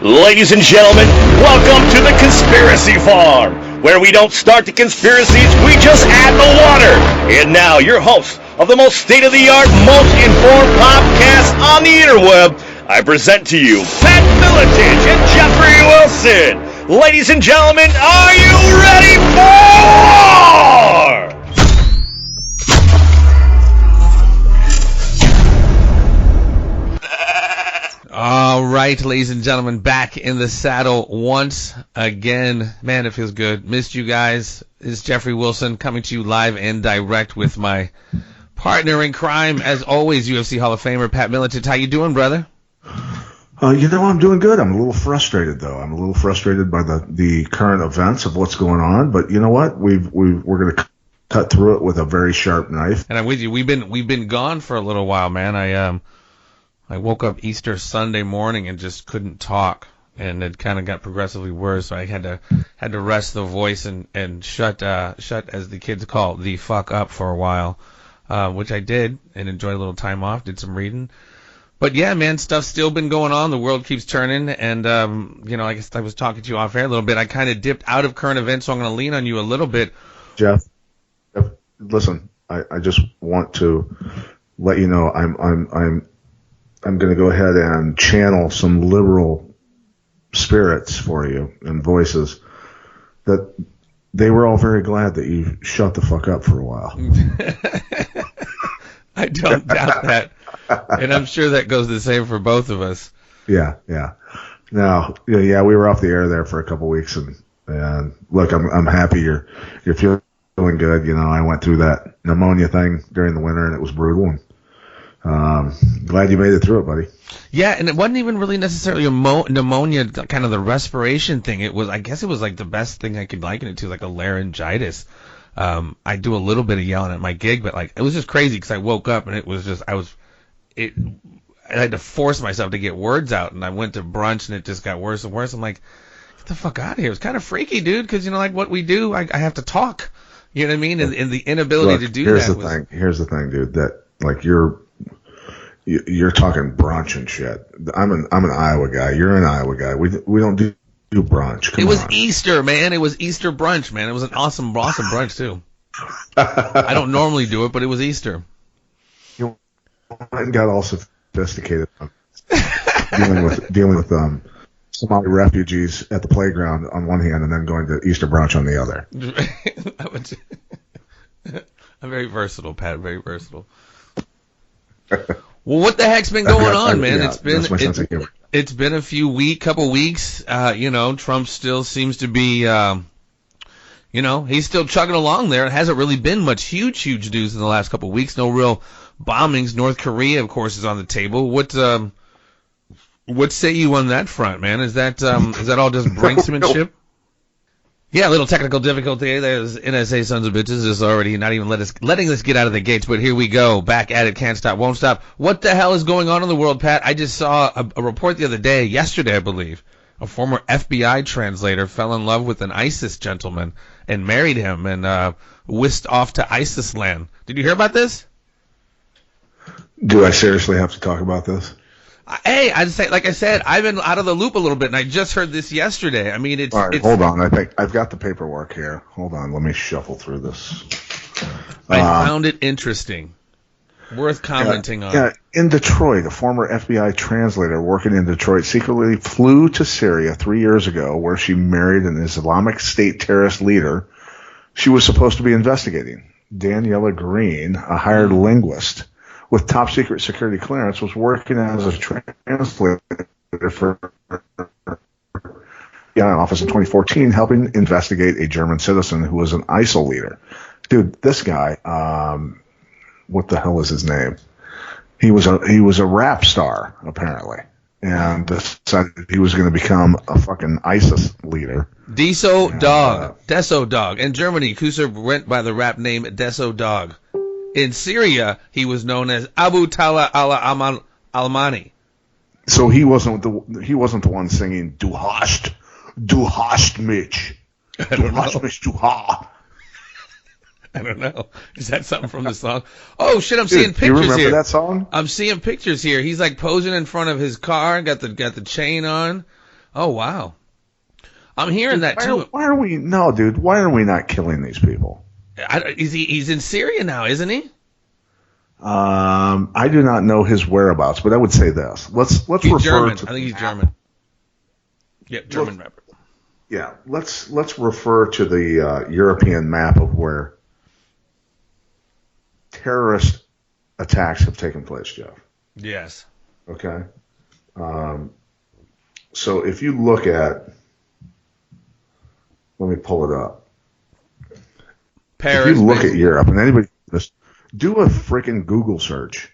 Ladies and gentlemen, welcome to the Conspiracy Farm, where we don't start the conspiracies, we just add the water. And now, your host of the most state-of-the-art, most informed podcast on the interweb, I present to you Pat Miletich and Jeffrey Wilson. Ladies and gentlemen, are you ready for war? All right, ladies and gentlemen, back in the saddle once again. Man, it feels good. Missed you guys. It's Jeffrey Wilson coming to you live and direct with my partner in crime, as always, UFC Hall of Famer Pat Miletich. How you doing, brother? I'm doing good. I'm a little frustrated, though. I'm a little frustrated by the current events of what's going on. But you know what? We're going to cut through it with a very sharp knife. And I'm with you. We've been gone for a little while, man. I woke up Easter Sunday morning and just couldn't talk, and it kind of got progressively worse. So I had to rest the voice and shut, as the kids call it, the fuck up for a while, which I did, and enjoyed a little time off, did some reading. But yeah, man, stuff's still been going on. The world keeps turning, and I guess I was talking to you off air a little bit. I kind of dipped out of current events, so I'm going to lean on you a little bit. Jeff, listen, I just want to let you know I'm going to go ahead and channel some liberal spirits for you and voices that they were all very glad that you shut the fuck up for a while. I don't doubt that. And I'm sure that goes the same for both of us. Yeah. Now, we were off the air there for a couple weeks, and look, I'm happy you're feeling good. You know, I went through that pneumonia thing during the winter, and it was brutal. And glad you made it through it, buddy. Yeah, and it wasn't even really necessarily a pneumonia, kind of the respiration thing. I guess it was like the best thing I could liken it to, like a laryngitis. I do a little bit of yelling at my gig, but like it was just crazy because I woke up and it was just I had to force myself to get words out, and I went to brunch and it just got worse and worse. I'm like, get the fuck out of here. It was kind of freaky, dude, because like what we do, I have to talk. You know what I mean? And the inability to do here's that. Here's the thing, dude. That like you're talking brunch and shit. I'm an Iowa guy. You're an Iowa guy. We don't do brunch. Come on. It was on. Easter, man. It was Easter brunch, man. It was an awesome brunch too. I don't normally do it, but it was Easter. You got all sophisticated dealing with Somali refugees at the playground on one hand, and then going to Easter brunch on the other. I'm very versatile, Pat. Very versatile. Well, what the heck's been going on, man? Yeah, it's been a couple weeks. Trump still seems to be, he's still chugging along there. It hasn't really been much huge news in the last couple weeks. No real bombings. North Korea, of course, is on the table. What say you on that front, man? Is that all just brinksmanship? Yeah, a little technical difficulty. There's NSA sons of bitches is already not even letting us get out of the gates, but here we go. Back at it, can't stop, won't stop. What the hell is going on in the world, Pat? I just saw a report the other day, yesterday I believe. A former FBI translator fell in love with an ISIS gentleman and married him and whisked off to ISIS land. Did you hear about this? Do I seriously have to talk about this? Hey, I'd say, like I said, I've been out of the loop a little bit, and I just heard this yesterday. I mean, all right, hold on. I think I've got the paperwork here. Hold on. Let me shuffle through this. I found it interesting. Worth commenting on. Yeah, in Detroit, a former FBI translator working in Detroit secretly flew to Syria 3 years ago, where she married an Islamic State terrorist leader she was supposed to be investigating. Daniela Green, a hired linguist with top secret security clearance, was working as a translator for the office in 2014, helping investigate a German citizen who was an ISIL leader. Dude, this guy, what the hell is his name? He was a rap star, apparently, and decided he was going to become a fucking ISIS leader. Deso Dog. In Germany, Kusser went by the rap name Deso Dog. In Syria, he was known as Abu Tala al-Almani. So he wasn't the one singing "Du hast mich, du hast mich, du ha." I don't know. Is that something from the song? Oh shit! I'm seeing pictures here. You remember here. that song? I'm seeing pictures here. He's like posing in front of his car, got the chain on. Oh, wow. I'm hearing that too. Why are we? No, dude. Why are we not killing these people? He's in Syria now, isn't he? I do not know his whereabouts, but I would say this. Let's He's refer German. to. I think he's German. Yep, German rapper. Yeah, let's refer to the European map of where terrorist attacks have taken place, Jeff. Yes. Okay. So if you look at, let me pull it up. Paris. If you look at Europe, and anybody just do a freaking Google search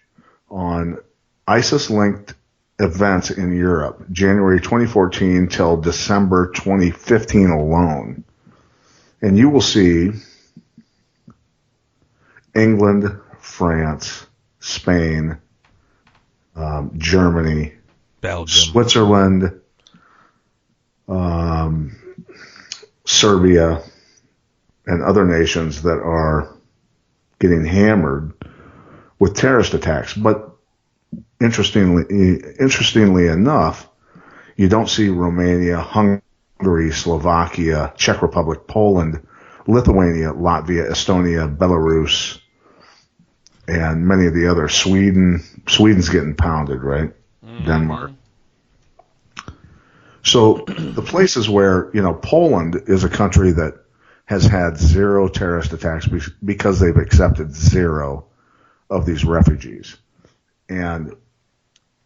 on ISIS-linked events in Europe, January 2014 till December 2015 alone, and you will see England, France, Spain, Germany, Belgium, Switzerland, Serbia, and other nations that are getting hammered with terrorist attacks. But interestingly enough, you don't see Romania, Hungary, Slovakia, Czech Republic, Poland, Lithuania, Latvia, Estonia, Belarus, and many of the others. Sweden's getting pounded, right? Mm-hmm. Denmark. So the places where, Poland is a country that has had zero terrorist attacks because they've accepted zero of these refugees. And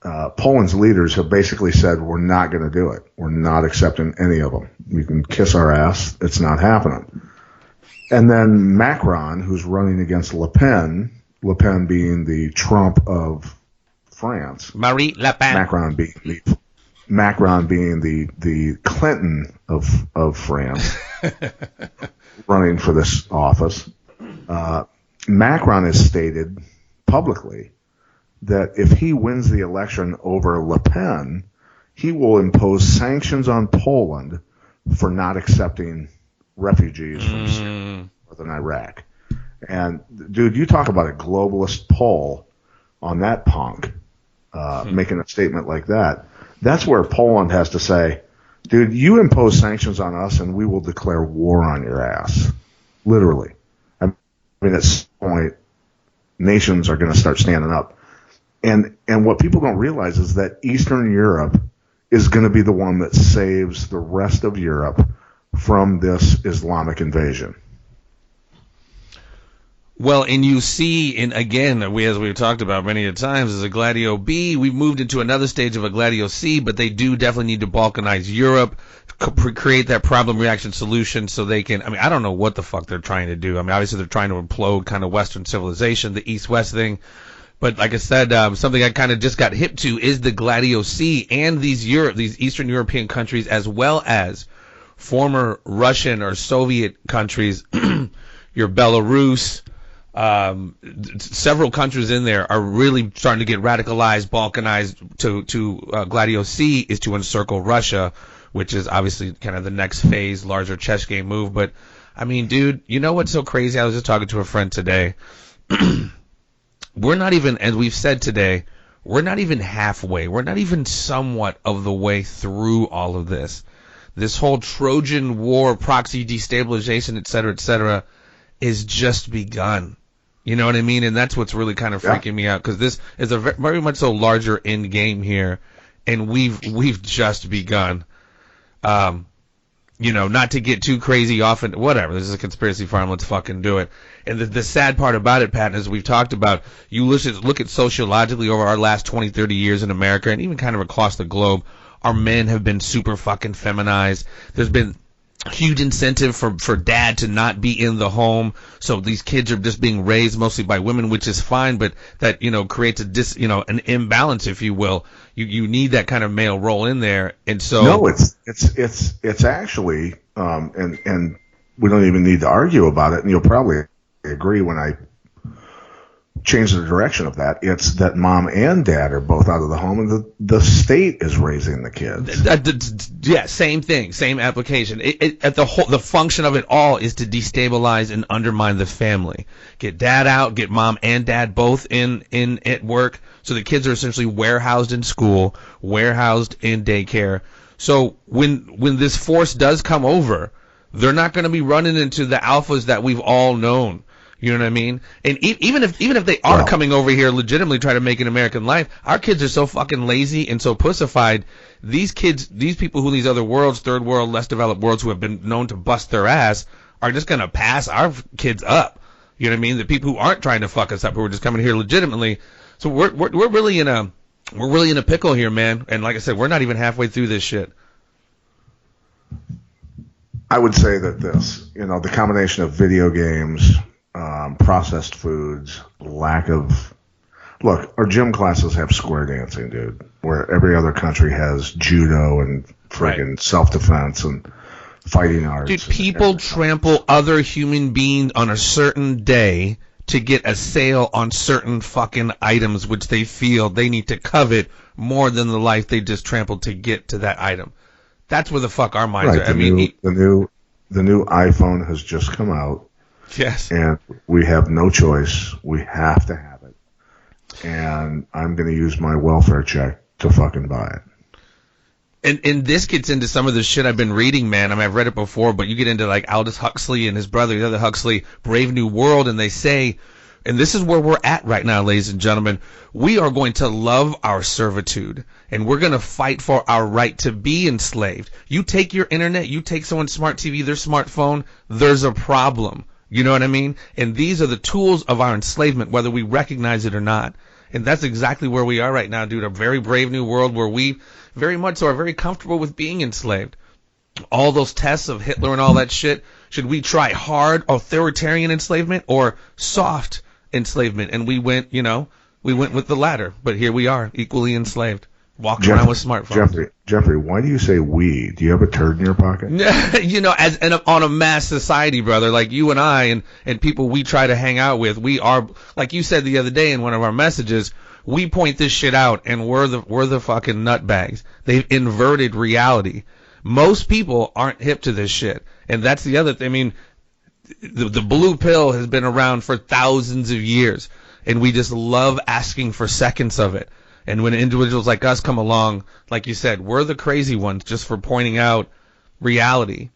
Poland's leaders have basically said, we're not going to do it. We're not accepting any of them. You can kiss our ass. It's not happening. And then Macron, who's running against Le Pen being the Trump of France. Marie Le Pen. Macron being the Clinton of France, running for this office. Macron has stated publicly that if he wins the election over Le Pen, he will impose sanctions on Poland for not accepting refugees from Syria, northern Iraq. And, dude, you talk about a globalist poll on that punk making a statement like that. That's where Poland has to say, dude, you impose sanctions on us and we will declare war on your ass. Literally. I mean, at some point, nations are going to start standing up. And what people don't realize is that Eastern Europe is going to be the one that saves the rest of Europe from this Islamic invasion. Well, and you see, and again, as we've talked about many times, as a Gladio B, we've moved into another stage of a Gladio C, but they do definitely need to balkanize Europe, create that problem reaction solution so they can, I don't know what the fuck they're trying to do. Obviously they're trying to implode kind of Western civilization, the East-West thing. But like I said, something I kind of just got hip to is the Gladio C and these Eastern European countries, as well as former Russian or Soviet countries, your Belarus, several countries in there are really starting to get radicalized, balkanized to Gladio C is to encircle Russia, which is obviously kind of the next phase, larger chess game move. But dude, you know what's so crazy? I was just talking to a friend today. We're not even, as we've said today, we're not even halfway. We're not even somewhat of the way through all of this. This whole Trojan War, proxy destabilization, et cetera, is just begun. You know what I mean? And that's what's really kind of freaking me out, because this is a very much so larger end game here, and we've just begun. Not to get too crazy off and whatever. This is a conspiracy farm. Let's fucking do it. And the sad part about it, Pat, as we've talked about, you look at sociologically over our last 20, 30 years in America and even kind of across the globe, our men have been super fucking feminized. There's been huge incentive for dad to not be in the home, so these kids are just being raised mostly by women, which is fine, but that creates an imbalance, if you will. You need that kind of male role in there, and so no, it's actually and we don't even need to argue about it, and you'll probably agree when I change the direction of that. It's that mom and dad are both out of the home, and the state is raising the kids. Yeah, same thing, same application. The function of it all is to destabilize and undermine the family. Get dad out, get mom and dad both in at work, so the kids are essentially warehoused in school, warehoused in daycare, So when this force does come over, they're not going to be running into the alphas that we've all known. You know what I mean? And even if they are coming over here legitimately trying to make an American life, our kids are so fucking lazy and so pussified. These kids, these people who these other worlds, third world, less developed worlds who have been known to bust their ass, are just going to pass our kids up. You know what I mean? The people who aren't trying to fuck us up, who are just coming here legitimately. So we're really in a pickle here, man. And like I said, we're not even halfway through this shit. I would say that the combination of video games, processed foods, look, our gym classes have square dancing, dude, where every other country has judo and friggin' self-defense and fighting arts. Dude, people trample other human beings on a certain day to get a sale on certain fucking items which they feel they need to covet more than the life they just trampled to get to that item. That's where the fuck our minds are. The new iPhone has just come out. Yes. And we have no choice. We have to have it. And I'm going to use my welfare check to fucking buy it. And this gets into some of the shit I've been reading, man. I mean, I've read it before, but you get into like Aldous Huxley and his brother, the other Huxley, Brave New World, and they say, and this is where we're at right now, ladies and gentlemen, we are going to love our servitude, and we're going to fight for our right to be enslaved. You take your internet, you take someone's smart TV, their smartphone, there's a problem. You know what I mean? And these are the tools of our enslavement, whether we recognize it or not. And that's exactly where we are right now, dude. A very brave new world where we very much so are very comfortable with being enslaved. All those tests of Hitler and all that shit, should we try hard authoritarian enslavement or soft enslavement? And we went with the latter. But here we are, equally enslaved. Walking around with smartphones. Jeffrey, why do you say we? Do you have a turd in your pocket? On a mass society, brother, like you and I and people we try to hang out with, we are, like you said the other day in one of our messages, we point this shit out, and we're the fucking nutbags. They've inverted reality. Most people aren't hip to this shit, and that's the other thing. I mean, the blue pill has been around for thousands of years, and we just love asking for seconds of it. And when individuals like us come along, like you said, we're the crazy ones just for pointing out reality.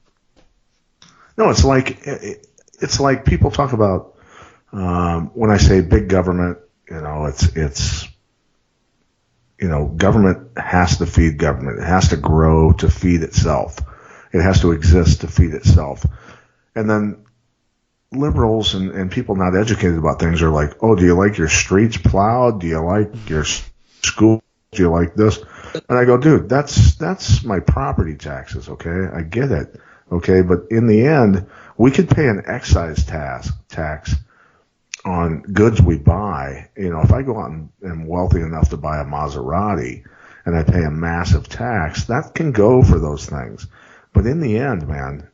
No, it's like people talk about when I say big government, it's government has to feed government. It has to grow to feed itself. It has to exist to feed itself. And then liberals and people not educated about things are like, oh, do you like your streets plowed? Do you like your school? Do you like this? And I go, dude, that's my property taxes, okay? I get it, okay? But in the end, we could pay an excise tax on goods we buy. If I go out and am wealthy enough to buy a Maserati and I pay a massive tax, that can go for those things. But in the end, man,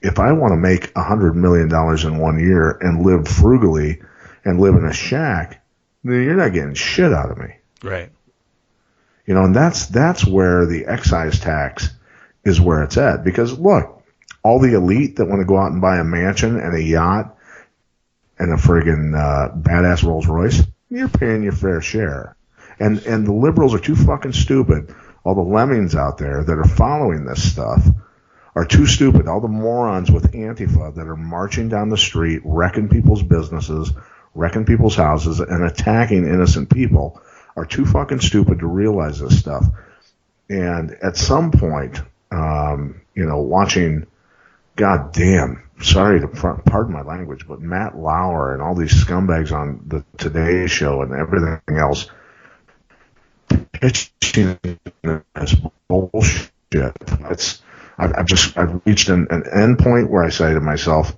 if I want to make $100 million in 1 year and live frugally and live in a shack, then you're not getting shit out of me. Right. And that's where the excise tax is where it's at. Because look, all the elite that want to go out and buy a mansion and a yacht and a friggin' badass Rolls Royce, you're paying your fair share. And the liberals are too fucking stupid. All the lemmings out there that are following this stuff are too stupid. All the morons with Antifa that are marching down the street, wrecking people's businesses, wrecking people's houses, and attacking innocent people are too fucking stupid to realize this stuff. And at some point, watching, goddamn, sorry to pardon my language, but Matt Lauer and all these scumbags on the Today Show and everything else pitching this bullshit. I've reached an end point where I say to myself,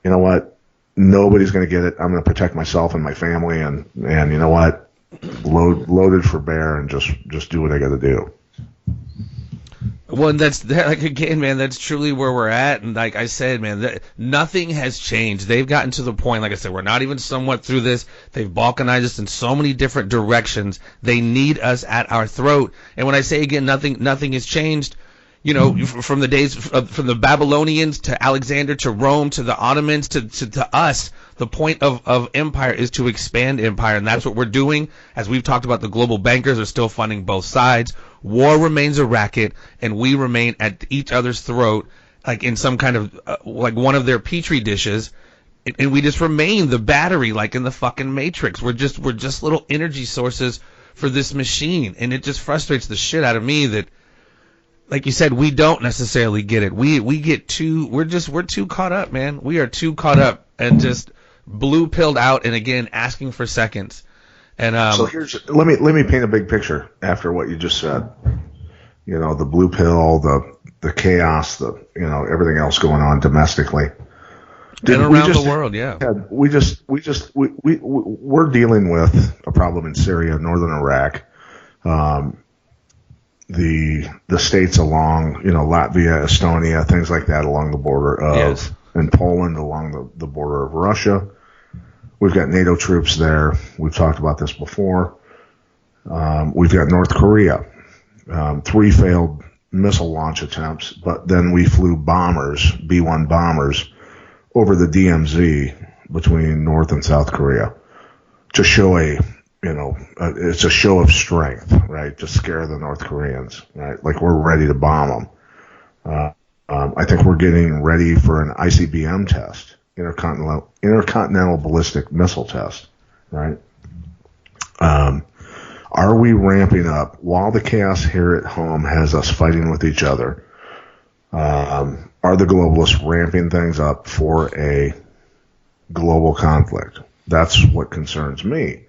you know what? Nobody's going to get it. I'm going to protect myself and my family, and you know what? Loaded for bear, and just do what I got to do. Well, and that's like, again, man, that's truly where we're at. And like I said, man, nothing has changed. They've gotten to the point, like I said, we're not even somewhat through this. They've balkanized us in so many different directions. They need us at our throat. And when I say again, nothing has changed, from the days from the Babylonians to Alexander to Rome to the Ottomans to us, the point of empire is to expand empire, and that's what we're doing. As we've talked about, the global bankers are still funding both sides. War remains a racket, and we remain at each other's throat, like in some kind of like one of their petri dishes, and we just remain the battery, like in the fucking Matrix. We're just little energy sources for this machine, and it just frustrates the shit out of me that, like you said, we don't necessarily get it. We're too caught up, man. We are too caught up and just blue pilled out, and again asking for seconds. And so let me paint a big picture after what you just said. The blue pill, the chaos, everything else going on domestically. And around the world, yeah. We're dealing with a problem in Syria, northern Iraq, the states along, Latvia, Estonia, things like that along the border of, and Poland along the border of Russia. We've got NATO troops there. We've talked about this before. We've got North Korea, 3 failed missile launch attempts, but then we flew bombers, B-1 bombers, over the DMZ between North and South Korea to show it's a show of strength, right? To scare the North Koreans, right? Like we're ready to bomb them. I think we're getting ready for an ICBM test, intercontinental ballistic missile test, right? Are we ramping up while the chaos here at home has us fighting with each other? Are the globalists ramping things up for a global conflict? That's what concerns me.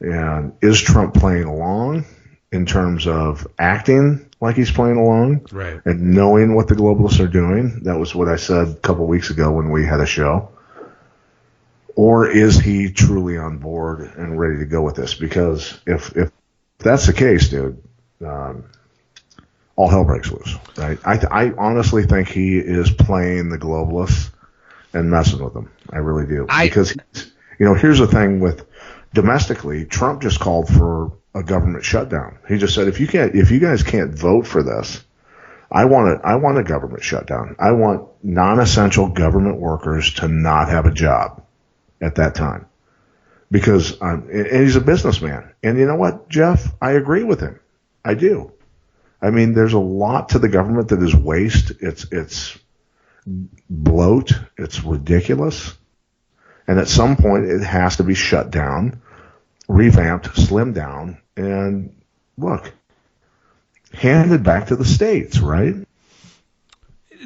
And is Trump playing along in terms of acting like he's playing along, right, and knowing what the globalists are doing? That was what I said a couple weeks ago when we had a show. Or is he truly on board and ready to go with this? Because if that's the case, dude, all hell breaks loose, right? I honestly think he is playing the globalists and messing with them. I really do. Because, here's the thing with domestically, Trump just called for a government shutdown. He just said, if you guys can't vote for this, I want a government shutdown. I want non-essential government workers to not have a job at that time. Because and he's a businessman. And you know what, Jeff? I agree with him. I do. I mean, there's a lot to the government that is waste. It's bloat. It's ridiculous. And at some point, it has to be shut down, revamped, slimmed down, and handed back to the states, right?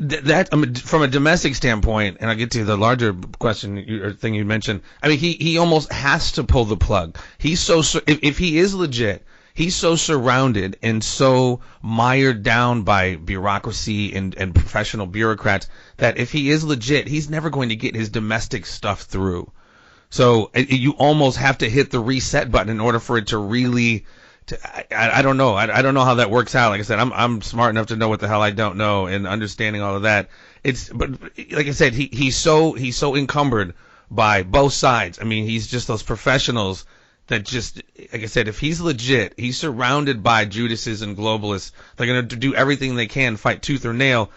That from a domestic standpoint, and I'll get to the larger question or thing you mentioned. I mean, he almost has to pull the plug. He's if he is legit, he's so surrounded and so mired down by bureaucracy and professional bureaucrats that if he is legit, he's never going to get his domestic stuff through. So you almost have to hit the reset button in order for it to really. I don't know. I don't know how that works out. Like I said, I'm smart enough to know what the hell I don't know, and understanding all of that. But like I said, he's so encumbered by both sides. I mean, he's just those professionals that just, like I said, if he's legit, he's surrounded by Judases and globalists. They're going to do everything they can, fight tooth or nail.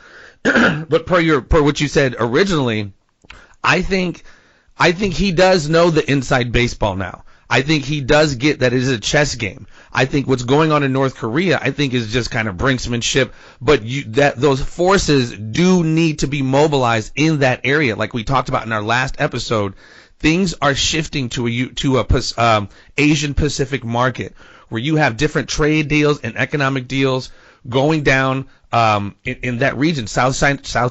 But per what you said originally, I think he does know the inside baseball now. I think he does get that it is a chess game. I think what's going on in North Korea, I think, is just kind of brinksmanship. But those forces do need to be mobilized in that area, like we talked about in our last episode. Things are shifting to a Asian Pacific market where you have different trade deals and economic deals going down in that region, South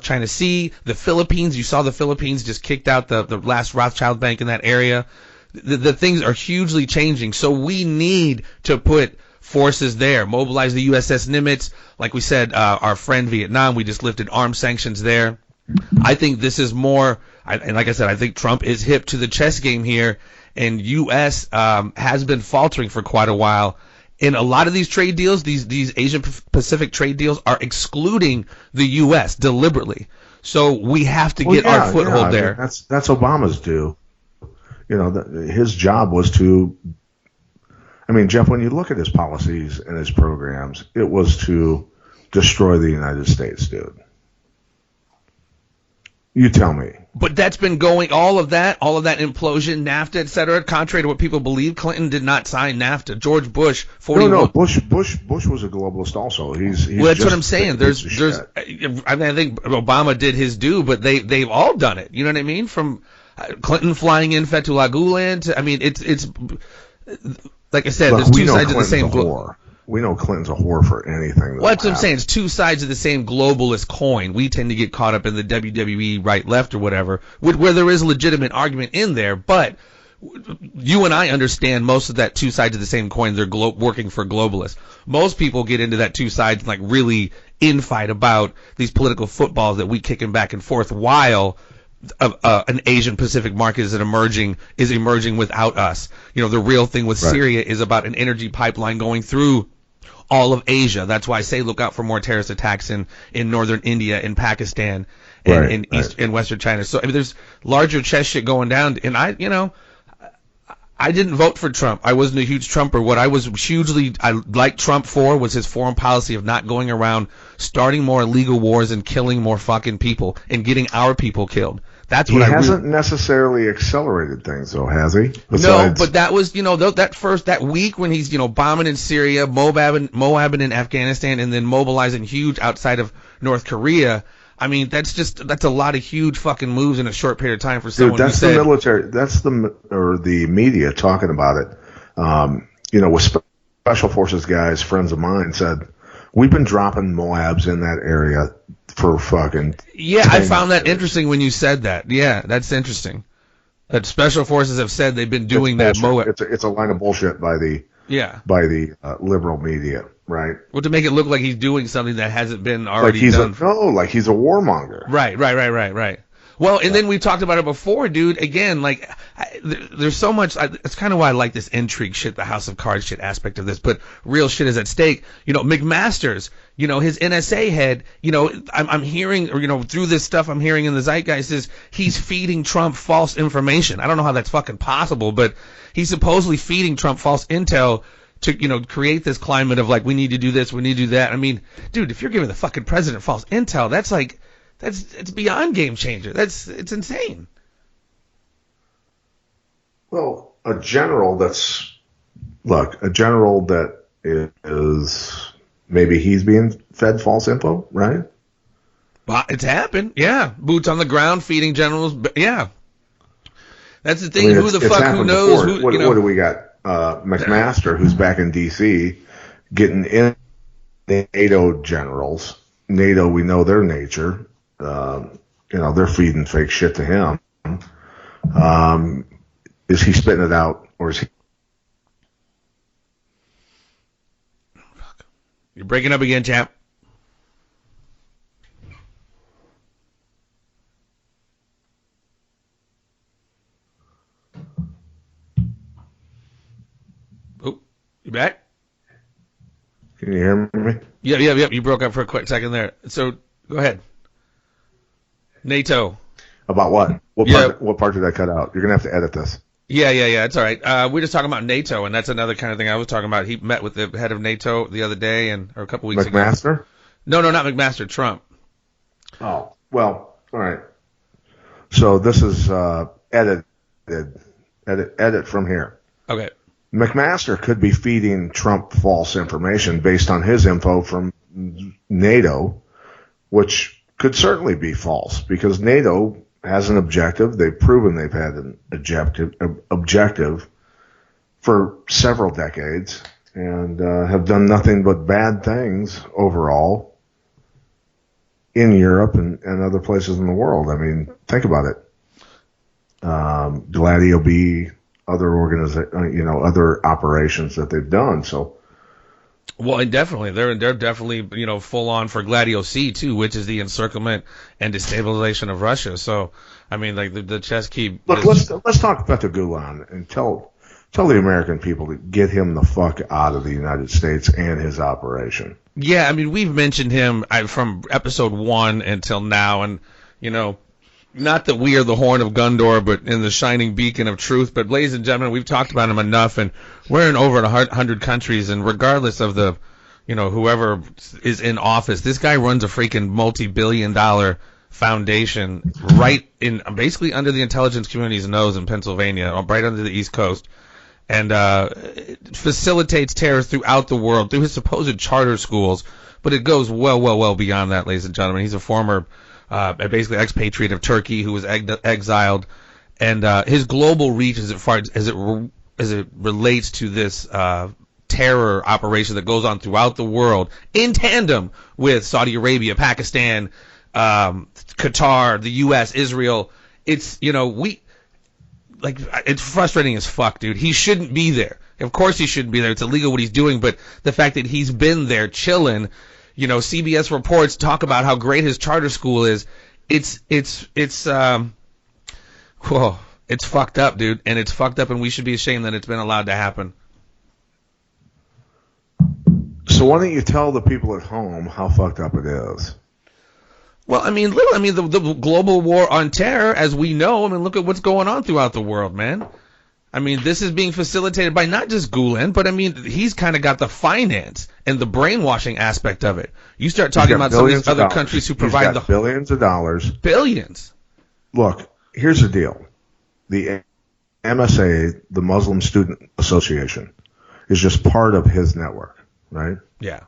China Sea, the Philippines. You saw the Philippines just kicked out the last Rothschild bank in that area. The things are hugely changing, so we need to put forces there, mobilize the USS Nimitz. Like we said, our friend Vietnam, we just lifted arms sanctions there. I think this is more, and like I said, I think Trump is hip to the chess game here, and U.S. Has been faltering for quite a while. In a lot of these trade deals, these Asian Pacific trade deals are excluding the U.S. deliberately. So we have to get our foothold there. I mean, that's Obama's due. His job was to, Jeff, when you look at his policies and his programs, it was to destroy the United States, dude. You tell me. But that's been going, all of that implosion, NAFTA, et cetera, contrary to what people believe. Clinton did not sign NAFTA. George Bush, 41. No, Bush was a globalist also. He's well, that's what I'm saying. I think Obama did his due, but they've all done it. You know what I mean? From Clinton flying in Fethullah Gulen to, I mean, it's like I said, there's two sides of the same whore. We know Clinton's a whore for anything. Well, that's what I'm saying. It's two sides of the same globalist coin. We tend to get caught up in the WWE right-left or whatever, where there is a legitimate argument in there, but you and I understand most of that two sides of the same coin. They're working for globalists. Most people get into that two sides and like really infight about these political footballs that we kicking back and forth while an Asian Pacific market is emerging without us. You know, the real thing with Syria is about an energy pipeline going through all of Asia. That's why I say look out for more terrorist attacks in northern India, in Pakistan, and in western China. So I mean, there's larger chess shit going down. And I didn't vote for Trump. I wasn't a huge Trumper. What I liked Trump for was his foreign policy of not going around starting more illegal wars and killing more fucking people and getting our people killed. That's what he hasn't necessarily accelerated things, though, has he? No, but that was, that week when he's, bombing in Syria, mobbing in Afghanistan, and then mobilizing huge outside of North Korea. I mean, that's a lot of huge fucking moves in a short period of time for someone. Dude, that's the military. That's the media talking about it. With special forces guys, friends of mine said, we've been dropping Moabs in that area for fucking. Yeah, I found that interesting when you said that. Yeah, that's interesting. That special forces have said they've been doing that. Moab. It's a line of bullshit by the liberal media, right? Well, to make it look like he's doing something that hasn't been already done. Like he's a warmonger. Right. Well, and then we talked about it before, dude. Again, like, there's so much. It's kind of why I like this intrigue shit, the House of Cards shit aspect of this. But real shit is at stake. McMaster's, his NSA head. I'm hearing, or through this stuff I'm hearing in the zeitgeist is he's feeding Trump false information. I don't know how that's fucking possible, but he's supposedly feeding Trump false intel to, create this climate of like, we need to do this, we need to do that. I mean, dude, if you're giving the fucking president false intel, that's like. It's beyond game changer. It's insane. Well, a general that is maybe he's being fed false info, right? Well, it's happened. Yeah, boots on the ground, feeding generals. Yeah, that's the thing. Who knows? Before. What do we got? McMaster, who's back in D.C., getting in NATO generals. NATO, we know their nature. They're feeding fake shit to him. Is he spitting it out, or is he? You're breaking up again, champ. Oh, you back? Can you hear me? Yeah. You broke up for a quick second there. So go ahead. NATO. About what? What part did I cut out? You're going to have to edit this. Yeah. It's all right. We're just talking about NATO, and that's another kind of thing I was talking about. He met with the head of NATO the other day or a couple weeks ago. McMaster? No, not McMaster. Trump. Oh, well, all right. So this is edit from here. Okay. McMaster could be feeding Trump false information based on his info from NATO, which could certainly be false because NATO has an objective. They've proven they've had an objective for several decades and have done nothing but bad things overall in Europe and other places in the world. I mean, think about it. Gladio B, other operations that they've done. So. Well, and definitely, they're definitely full on for Gladio C too, which is the encirclement and destabilization of Russia. So, I mean, like the chess keep. Look, let's talk about the Gulen and tell the American people to get him the fuck out of the United States and his operation. Yeah, I mean, we've mentioned him from episode 1 until now, and not that we are the horn of Gondor, but in the shining beacon of truth. But ladies and gentlemen, we've talked about him enough, and we're in over 100 countries, and regardless of the, whoever is in office. This guy runs a freaking multi-billion-dollar foundation right in basically under the intelligence community's nose in Pennsylvania, right under the East Coast, and it facilitates terrorists throughout the world through his supposed charter schools. But it goes well beyond that, ladies and gentlemen. He's a former, basically expatriate of Turkey who was exiled, and his global reach as far as it relates to this terror operation that goes on throughout the world in tandem with Saudi Arabia, Pakistan, Qatar, the U.S., Israel. It's it's frustrating as fuck, dude. He shouldn't be there. Of course he shouldn't be there. It's illegal what he's doing, but the fact that he's been there chilling, CBS reports talk about how great his charter school is. It's fucked up, dude, and it's fucked up, and we should be ashamed that it's been allowed to happen. So why don't you tell the people at home how fucked up it is? Well, the global war on terror, as we know, look at what's going on throughout the world, man. This is being facilitated by not just Gulen, but he's kind of got the finance and the brainwashing aspect of it. You start talking about some of these other countries who provide the billions of dollars. Billions. Look, here's the deal. The MSA, the Muslim Student Association, is just part of his network, right? Yeah.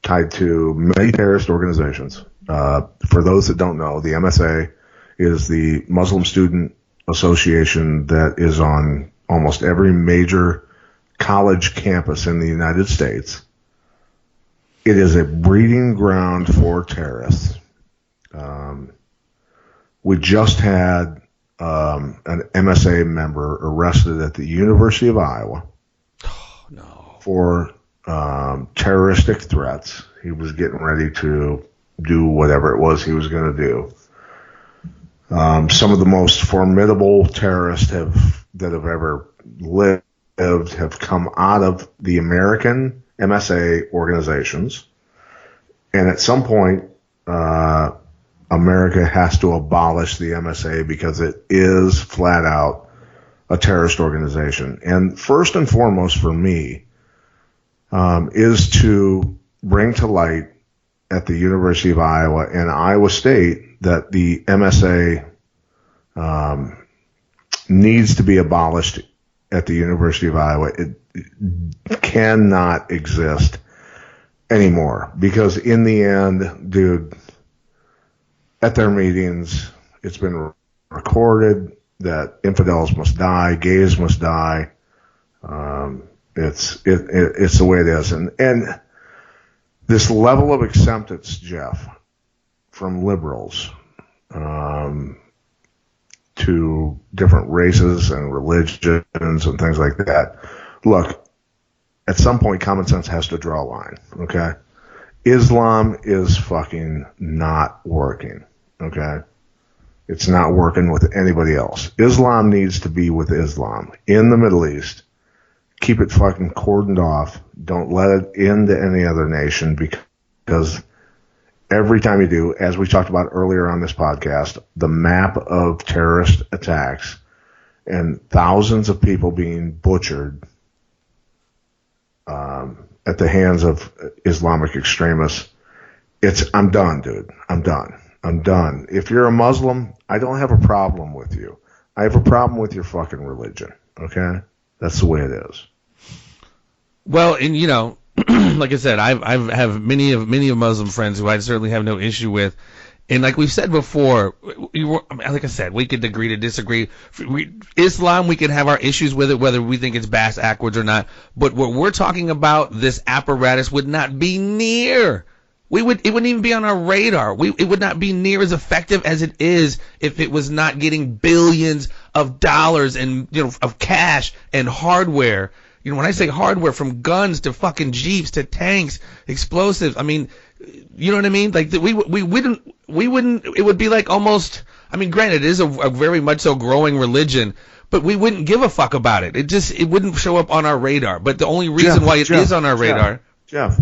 Tied to many terrorist organizations. For those that don't know, the MSA is the Muslim Student Association that is on almost every major college campus in the United States. It is a breeding ground for terrorists. We just had an MSA member arrested at the University of Iowa for terroristic threats. He was getting ready to do whatever it was he was going to do. Some of the most formidable terrorists that have ever lived have come out of the American MSA organizations. And at some point, America has to abolish the MSA because it is flat out a terrorist organization. And first and foremost for me, is to bring to light at the University of Iowa and Iowa State that the MSA needs to be abolished at the University of Iowa. It cannot exist anymore because in the end, dude, at their meetings, it's been recorded that infidels must die, gays must die. It's the way it is. And this level of acceptance, Jeff, from liberals, to different races and religions and things like that. Look, at some point, common sense has to draw a line, okay? Islam is fucking not working, okay? It's not working with anybody else. Islam needs to be with Islam. In the Middle East, keep it fucking cordoned off. Don't let it into any other nation because every time you do, as we talked about earlier on this podcast, the map of terrorist attacks and thousands of people being butchered at the hands of Islamic extremists. I'm done, dude. I'm done. If you're a Muslim, I don't have a problem with you. I have a problem with your fucking religion. Okay? That's the way it is. Well, and like I said, I have many of Muslim friends who I certainly have no issue with, and like we've said before, like I said, we could agree to disagree. Islam, we can have our issues with it, whether we think it's bass backwards or not. But what we're talking about, this apparatus would not be near. It wouldn't even be on our radar. It would not be near as effective as it is if it was not getting billions of dollars and of cash and hardware. When I say hardware, from guns to fucking jeeps to tanks, explosives, you know what I mean? Like we wouldn't. It would be like almost. Granted, it is a very much so growing religion, but we wouldn't give a fuck about it. It wouldn't show up on our radar. But the only reason why it is on our radar, Jeff,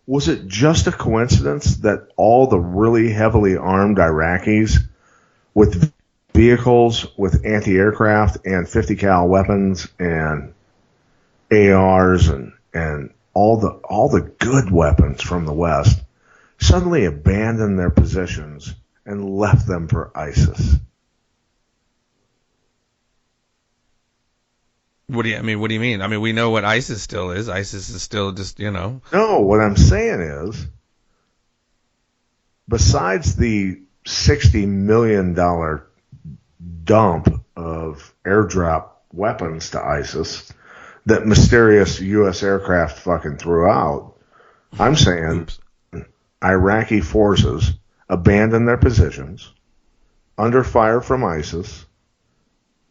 was it just a coincidence that all the really heavily armed Iraqis with vehicles, with anti-aircraft and 50 cal weapons and ARs and all the good weapons from the West suddenly abandoned their positions and left them for ISIS. What do you mean? I mean, we know what ISIS still is. ISIS is still just, No, what I'm saying is, besides the $60 million dump of airdrop weapons to ISIS that mysterious U.S. aircraft fucking threw out, I'm saying Iraqi forces abandoned their positions under fire from ISIS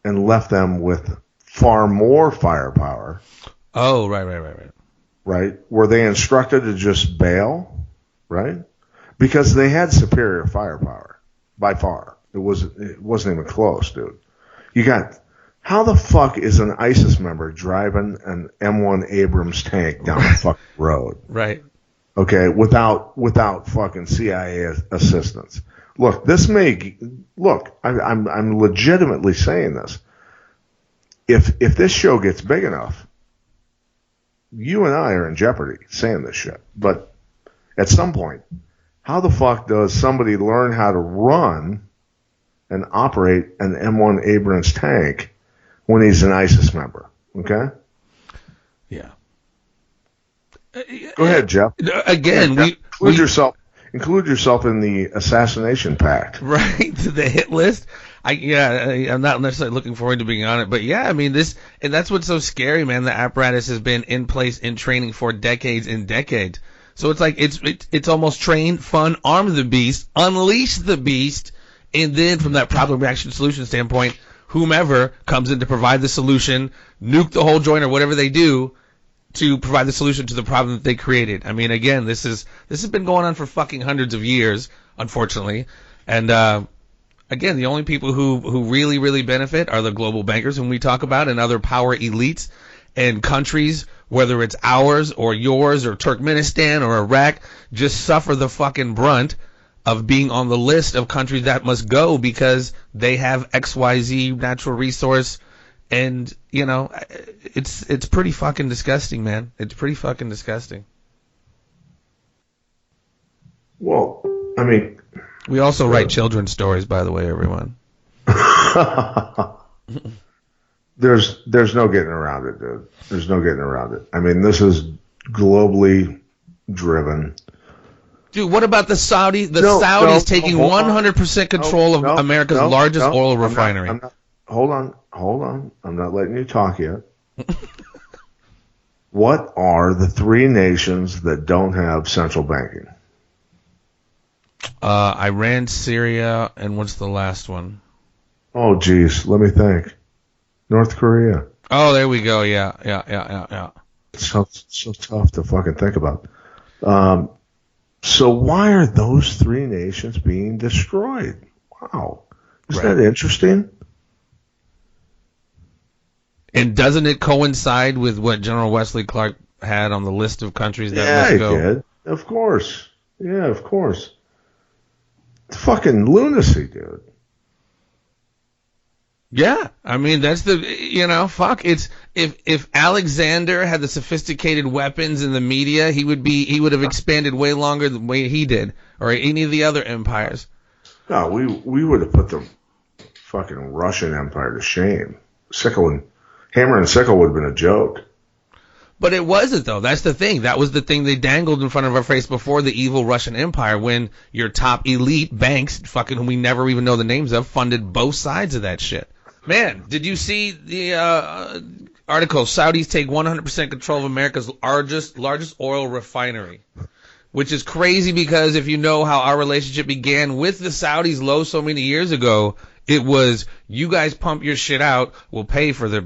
and left them with far more firepower. Oh, right. Right? Were they instructed to just bail? Right? Because they had superior firepower by far. It wasn't even close, dude. How the fuck is an ISIS member driving an M1 Abrams tank down the fucking road? Right. Okay, without fucking CIA assistance. Look, I'm legitimately saying this. If this show gets big enough, you and I are in jeopardy saying this shit. But at some point, how the fuck does somebody learn how to run and operate an M1 Abrams tank when he's an ISIS member? Okay? Yeah. Go ahead, Jeff. Again, include yourself in the assassination pact. Right, the hit list. I'm not necessarily looking forward to being on it, but yeah, I mean and that's what's so scary, man. The apparatus has been in place in training for decades and decades. So it's like it's almost train, fun, arm the beast, unleash the beast, and then from that problem reaction solution standpoint, whomever comes in to provide the solution, nuke the whole joint or whatever they do to provide the solution to the problem that they created. I mean, again, this has been going on for fucking hundreds of years, unfortunately, and again, the only people who really, really benefit are the global bankers whom we talk about and other power elites and countries, whether it's ours or yours or Turkmenistan or Iraq, just suffer the fucking brunt of being on the list of countries that must go because they have XYZ natural resource. And, it's pretty fucking disgusting, man. It's pretty fucking disgusting. Well, I mean... We also write children's stories, by the way, everyone. There's no getting around it, dude. There's no getting around it. I mean, this is globally driven. Dude, what about the Saudis? The Saudis taking 100% control of America's largest oil refinery. Hold on. I'm not letting you talk yet. What are the three nations that don't have central banking? Iran, Syria, and what's the last one? Oh, geez. Let me think. North Korea. Oh, there we go. Yeah. It's so tough to fucking think about. So why are those three nations being destroyed? Wow. Isn't that interesting? And doesn't it coincide with what General Wesley Clark had on the list of countries that must go? Yeah, it did. Of course. Yeah, of course. It's fucking lunacy, dude. Yeah, I mean that's fuck. It's if Alexander had the sophisticated weapons in the media, he would have expanded way longer than the way he did, or any of the other empires. No, we would have put the fucking Russian Empire to shame. Hammer and sickle would have been a joke. But it wasn't, though. That's the thing. That was the thing they dangled in front of our face before the evil Russian Empire, when your top elite banks, fucking whom we never even know the names of, funded both sides of that shit. Man, did you see the article? Saudis take 100% control of America's largest oil refinery, which is crazy because if you know how our relationship began with the Saudis low so many years ago, it was, you guys pump your shit out, we'll pay for the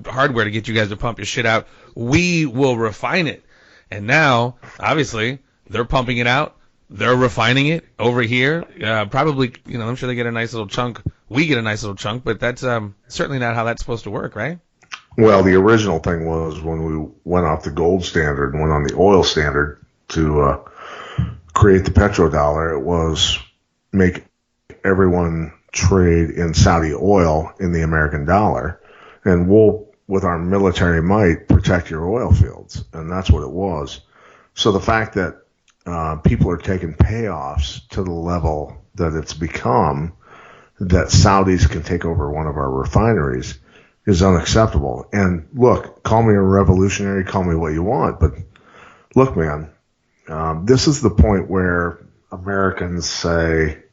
hardware to get you guys to pump your shit out, we will refine it. And now, obviously, they're pumping it out, they're refining it over here. Probably, I'm sure they get a nice little chunk. We get a nice little chunk, but that's certainly not how that's supposed to work, right? Well, the original thing was when we went off the gold standard and went on the oil standard to create the petrodollar, it was make everyone trade in Saudi oil in the American dollar, and we'll with our military might, protect your oil fields. And that's what it was. So the fact that people are taking payoffs to the level that it's become, that Saudis can take over one of our refineries, is unacceptable. And look, call me a revolutionary, call me what you want, but look, man, this is the point where Americans say,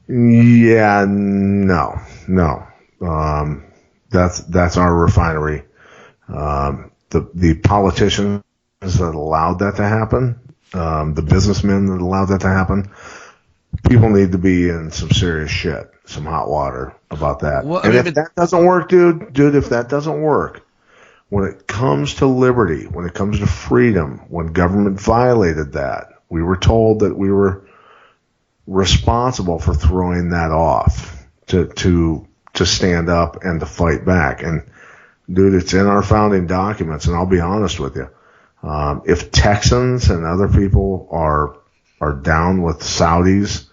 yeah, no, that's our refinery. The politicians that allowed that to happen, the businessmen that allowed that to happen, people need to be in some serious shit, some hot water about that. Well, and if that doesn't work, dude, if that doesn't work, when it comes to liberty, when it comes to freedom, when government violated that, we were told that we were responsible for throwing that off, to stand up and to fight back. And dude, it's in our founding documents, and I'll be honest with you. If Texans and other people are down with Saudis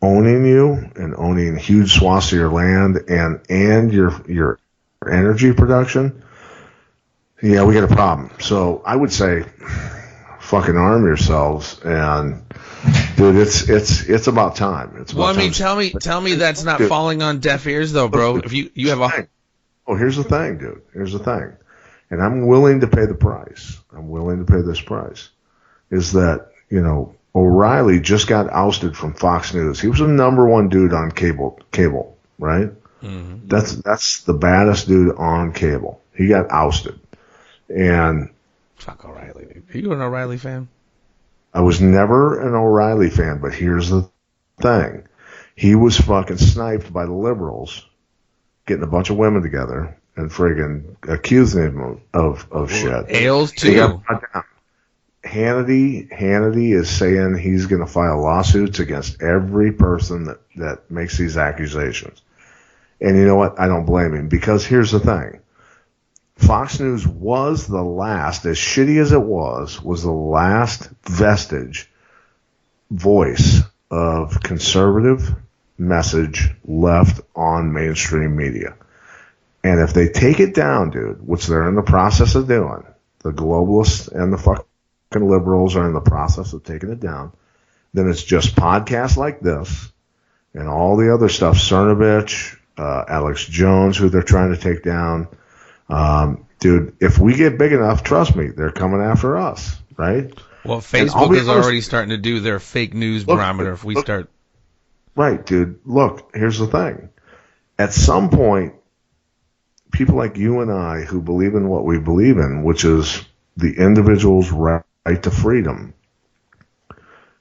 owning you and owning huge swaths of your land and your energy production, yeah, we got a problem. So I would say, fucking arm yourselves, and dude, it's about time. It's about time. Tell me that's not falling on deaf ears though, bro. If you have a here's the thing, dude. Here's the thing, and I'm willing to pay the price. I'm willing to pay this price. Is that, O'Reilly just got ousted from Fox News. He was the number one dude on cable, right? Mm-hmm. That's the baddest dude on cable. He got ousted. And fuck O'Reilly, dude. Are you an O'Reilly fan? I was never an O'Reilly fan, but here's the thing. He was fucking sniped by the liberals, getting a bunch of women together and friggin' accusing him of shit. Ailes too. Hannity is saying he's going to file lawsuits against every person that makes these accusations. And you know what? I don't blame him, because here's the thing. Fox News was the last, as shitty as it was the last vestige voice of conservative message left on mainstream media. And if they take it down, dude, which they're in the process of doing, the globalists and the fucking liberals are in the process of taking it down, then it's just podcasts like this and all the other stuff, Cernovich, Alex Jones, who they're trying to take down. Dude, if we get big enough, trust me, they're coming after us, right? Well, Facebook is already starting to do their fake news barometer if we start. Right, dude. Look, here's the thing. At some point, people like you and I who believe in what we believe in, which is the individual's right to freedom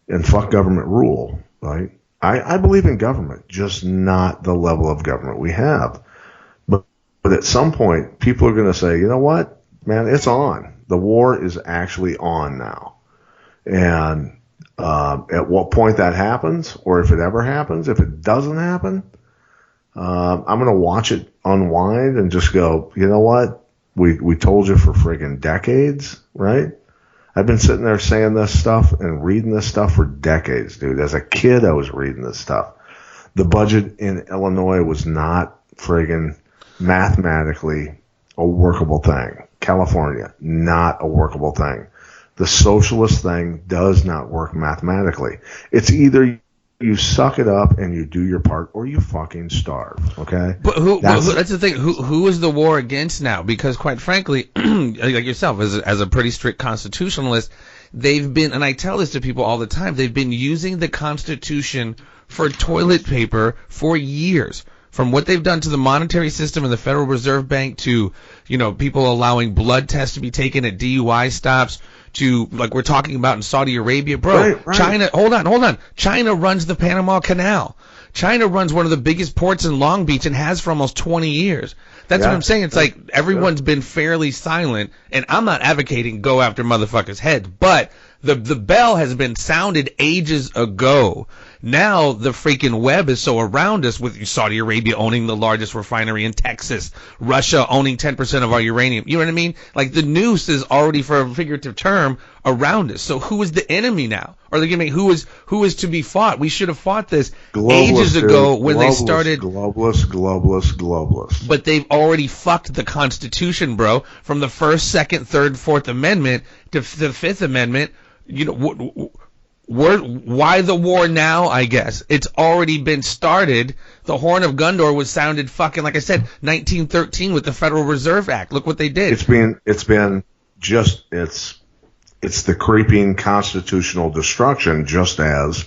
and fuck government rule, right? I believe in government, just not the level of government we have. But at some point, people are going to say, you know what, man, it's on. The war is actually on now. And at what point that happens, or if it ever happens, if it doesn't happen, I'm going to watch it unwind and just go, you know what, we told you for friggin' decades, right? I've been sitting there saying this stuff and reading this stuff for decades, dude. As a kid, I was reading this stuff. The budget in Illinois was not friggin' mathematically a workable thing. California, not a workable thing. The socialist thing does not work mathematically. It's either you suck it up and you do your part, or you fucking starve. Okay. But that's the thing. Who is the war against now? Because quite frankly, like yourself, as a pretty strict constitutionalist, they've been, and I tell this to people all the time, they've been using the Constitution for toilet paper for years. From what they've done to the monetary system and the Federal Reserve Bank to, people allowing blood tests to be taken at DUI stops to, like we're talking about in Saudi Arabia. Bro, right. China, hold on. China runs the Panama Canal. China runs one of the biggest ports in Long Beach and has for almost 20 years. That's what I'm saying. It's like everyone's been fairly silent, and I'm not advocating go after motherfuckers' heads, but the bell has been sounded ages ago Now the freaking web is so around us, with Saudi Arabia owning the largest refinery in Texas, Russia owning 10% of our uranium. You know what I mean? Like, the noose is already, for a figurative term, around us. So who is the enemy now? Or they're giving who is to be fought? We should have fought this ages ago when they started. Globalists. But they've already fucked the Constitution, bro. From the First, Second, Third, Fourth Amendment to the Fifth Amendment. You know, why the war now? I guess it's already been started. The Horn of Gondor was sounded fucking, like I said, 1913 with the Federal Reserve Act. Look what they did. It's the creeping constitutional destruction, just as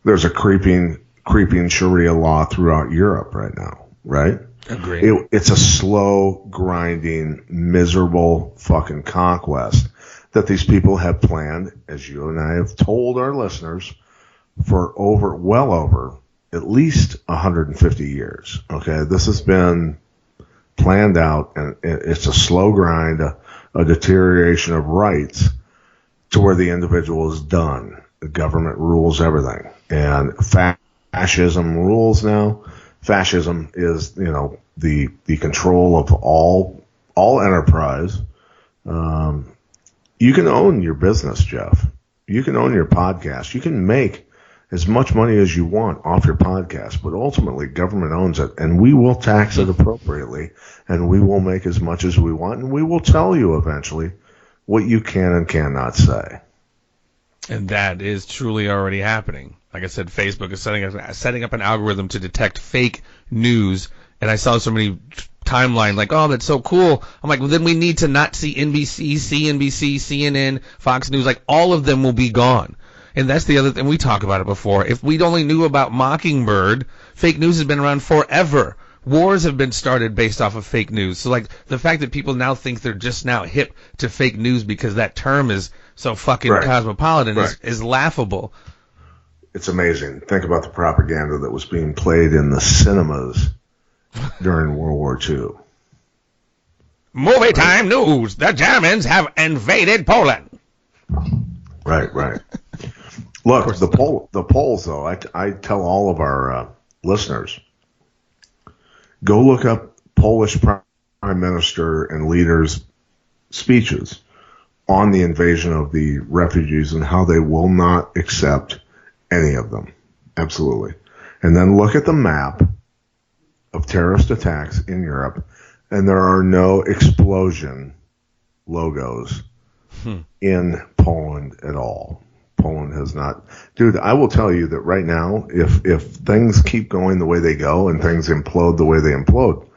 there's a creeping Sharia law throughout Europe right now, right? Agreed. It's a slow, grinding, miserable fucking conquest that these people have planned, as you and I have told our listeners, for well over at least 150 years. Okay, this has been planned out, and it's a slow grind, a deterioration of rights to where the individual is done. The government rules everything, and fascism rules now. Fascism is, the control of all enterprise. You can own your business, Jeff. You can own your podcast. You can make as much money as you want off your podcast, but ultimately government owns it, and we will tax it appropriately, and we will make as much as we want, and we will tell you eventually what you can and cannot say. And that is truly already happening. Like I said, Facebook is setting up an algorithm to detect fake news, and I saw so many timeline like, oh, that's so cool. I'm like, well, then we need to not see NBC, CNBC, CNN, Fox News. Like, all of them will be gone. And that's the other thing. We talked about it before. If we only knew about Mockingbird, fake news has been around forever. Wars have been started based off of fake news. So, like, the fact that people now think they're just now hip to fake news because that term is so fucking cosmopolitan is laughable. It's amazing. Think about the propaganda that was being played in the cinemas during World War II. Movie time news. The Germans have invaded Poland. Right. Look, the polls, though, I tell all of our listeners, go look up Polish prime minister and leaders' speeches on the invasion of the refugees and how they will not accept any of them. Absolutely. And then look at the map of terrorist attacks in Europe, and there are no explosion logos in Poland at all. Poland has not. Dude, I will tell you that right now, if things keep going the way they go and things implode the way they implode,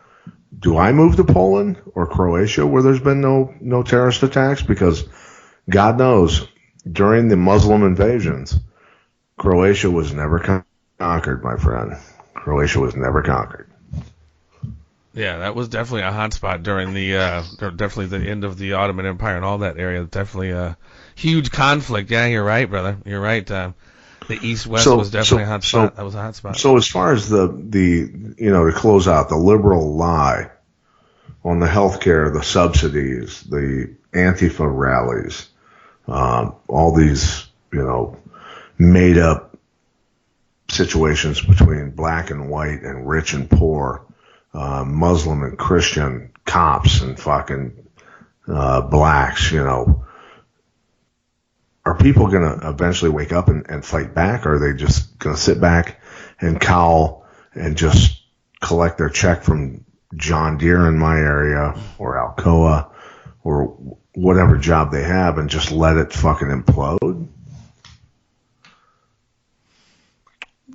do I move to Poland or Croatia where there's been no terrorist attacks? Because God knows, during the Muslim invasions, Croatia was never conquered, my friend. Croatia was never conquered. Yeah, that was definitely a hot spot during definitely the end of the Ottoman Empire and all that area. Definitely a huge conflict. Yeah, you're right, brother. You're right. The East-West was definitely a hot spot. That was a hot spot. So as far as the to close out, the liberal lie on the healthcare, the subsidies, the Antifa rallies, all these, made up situations between black and white and rich and poor, Muslim and Christian, cops and fucking blacks, Are people going to eventually wake up and fight back, or are they just going to sit back and cowl and just collect their check from John Deere in my area or Alcoa or whatever job they have and just let it fucking implode?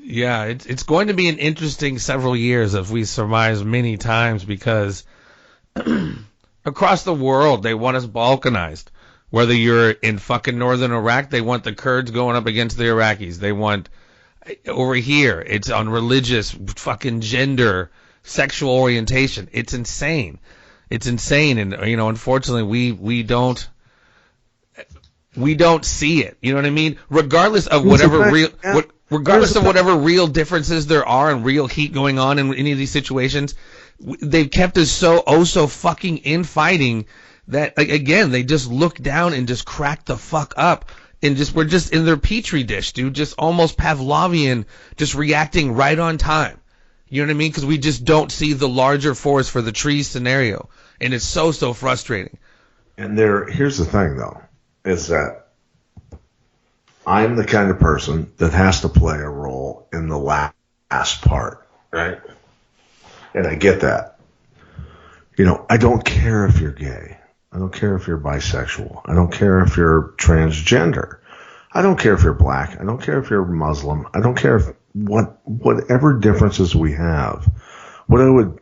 Yeah, it's going to be an interesting several years, as we surmised many times, because across the world they want us balkanized. Whether you're in fucking northern Iraq, they want the Kurds going up against the Iraqis. They want, over here, it's on religious, fucking gender, sexual orientation. It's insane. It's insane. And, unfortunately, we don't see it. You know what I mean? Regardless of whatever real differences there are and real heat going on in any of these situations, they've kept us so fucking infighting that, again, they just look down and just crack the fuck up and we're just in their petri dish, dude, just almost Pavlovian, just reacting right on time. You know what I mean? Because we just don't see the larger forest for the trees scenario, and it's so frustrating. And here's the thing, though, is that I'm the kind of person that has to play a role in the last part, right? And I get that. You know, I don't care if you're gay. I don't care if you're bisexual. I don't care if you're transgender. I don't care if you're black. I don't care if you're Muslim. I don't care if whatever differences we have. What I would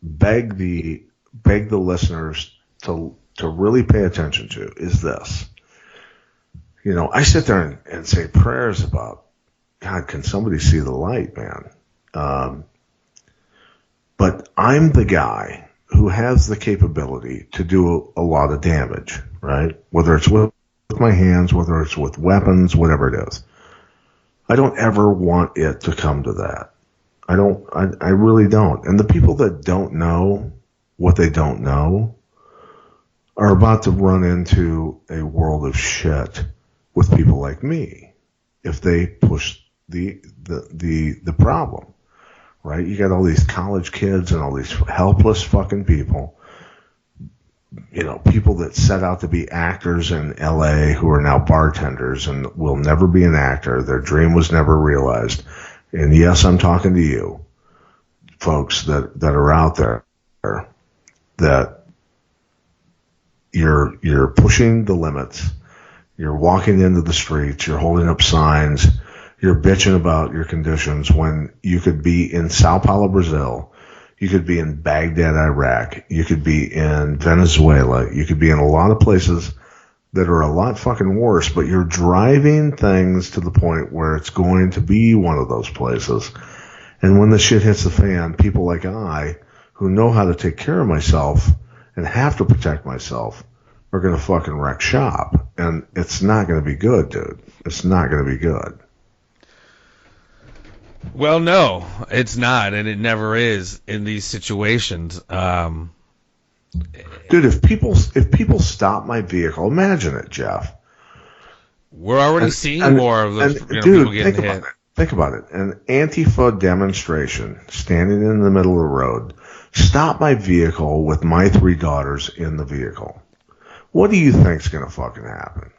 beg the listeners to really pay attention to is this. You know, I sit there and say prayers about, God, can somebody see the light, man? But I'm the guy who has the capability to do a lot of damage, right? Whether it's with my hands, whether it's with weapons, whatever it is. I don't ever want it to come to that. I really don't. And the people that don't know what they don't know are about to run into a world of shit with people like me if they push the problem. Right? You got all these college kids and all these helpless fucking people, you know, people that set out to be actors in LA who are now bartenders and will never be an actor. Their dream was never realized. And yes, I'm talking to you folks that are out there, that you're pushing the limits. You're walking into the streets. You're holding up signs. You're bitching about your conditions when you could be in Sao Paulo, Brazil. You could be in Baghdad, Iraq. You could be in Venezuela. You could be in a lot of places that are a lot fucking worse, but you're driving things to the point where it's going to be one of those places. And when the shit hits the fan, people like I, who know how to take care of myself and have to protect myself, are going to fucking wreck shop. And it's not going to be good, dude. It's not going to be good. Well, no, it's not, and it never is in these situations. Dude, if people stop my vehicle, imagine it, Jeff. We're already seeing more of those people getting hit. Think about it. An Antifa demonstration standing in the middle of the road. Stop my vehicle with my 3 daughters in the vehicle. What do you think's going to fucking happen?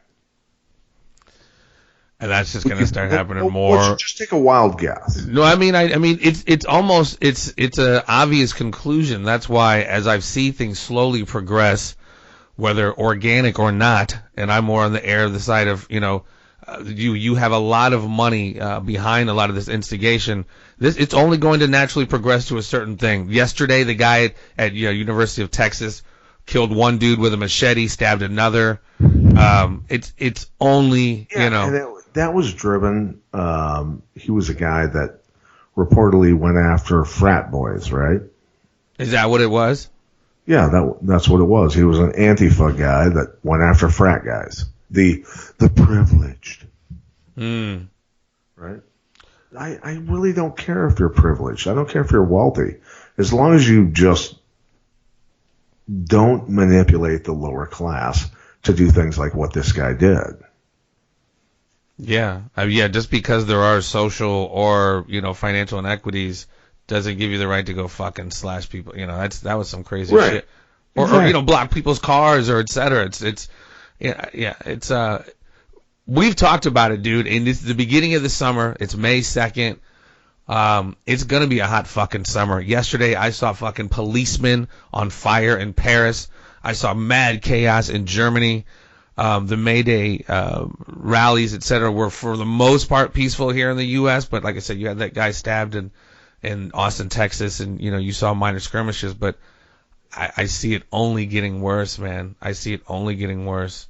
And that's just going to start happening more. Just take a wild guess. No, I mean, it's almost it's an obvious conclusion. That's why, as I see things slowly progress, whether organic or not, and I'm more on the side of, you know, you have a lot of money behind a lot of this instigation. It's only going to naturally progress to a certain thing. Yesterday, the guy at University of Texas killed one dude with a machete, stabbed another. It's only, you know. And that was driven. He was a guy that reportedly went after frat boys, right? Is that what it was? Yeah, that's what it was. He was an Antifa guy that went after frat guys. The privileged. Right? I really don't care if you're privileged. I don't care if you're wealthy. As long as you just don't manipulate the lower class to do things like what this guy did. Yeah. Just because there are social or, financial inequities doesn't give you the right to go fucking slash people. That was some crazy shit. Or block people's cars or et cetera. We've talked about it, dude, and it's the beginning of the summer. It's May 2nd. It's gonna be a hot fucking summer. Yesterday I saw fucking policemen on fire in Paris. I saw mad chaos in Germany. The May Day rallies, etc., were for the most part peaceful here in the U.S. But like I said, you had that guy stabbed in Austin, Texas, and you saw minor skirmishes. But I see it only getting worse, man. I see it only getting worse.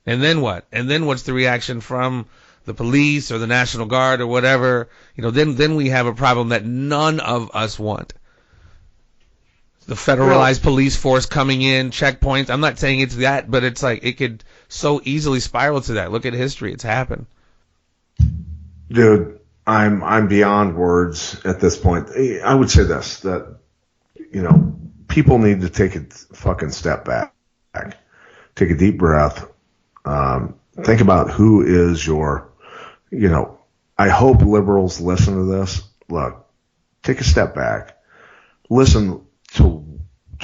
And then what? And then what's the reaction from the police or the National Guard or whatever? Then we have a problem that none of us want. The federalized police force coming in, checkpoints. I'm not saying it's that, but it's like it could so easily spiral to that. Look at history; it's happened. Dude, I'm beyond words at this point. I would say this, that people need to take a fucking step back, take a deep breath, Think about who is I hope liberals listen to this. Look, take a step back. Listen to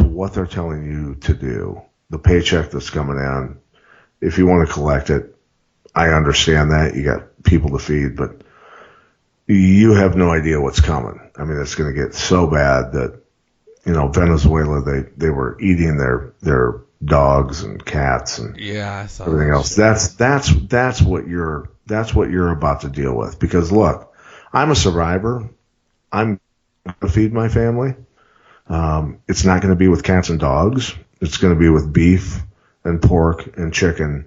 what they're telling you to do. The paycheck that's coming in. If you want to collect it, I understand that. You got people to feed, but you have no idea what's coming. I mean, it's going to get so bad that, Venezuela, they were eating their dogs and cats and everything else. That's what you're about to deal with. Because look, I'm a survivor. I'm going to feed my family. It's not going to be with cats and dogs. It's going to be with beef and pork and chicken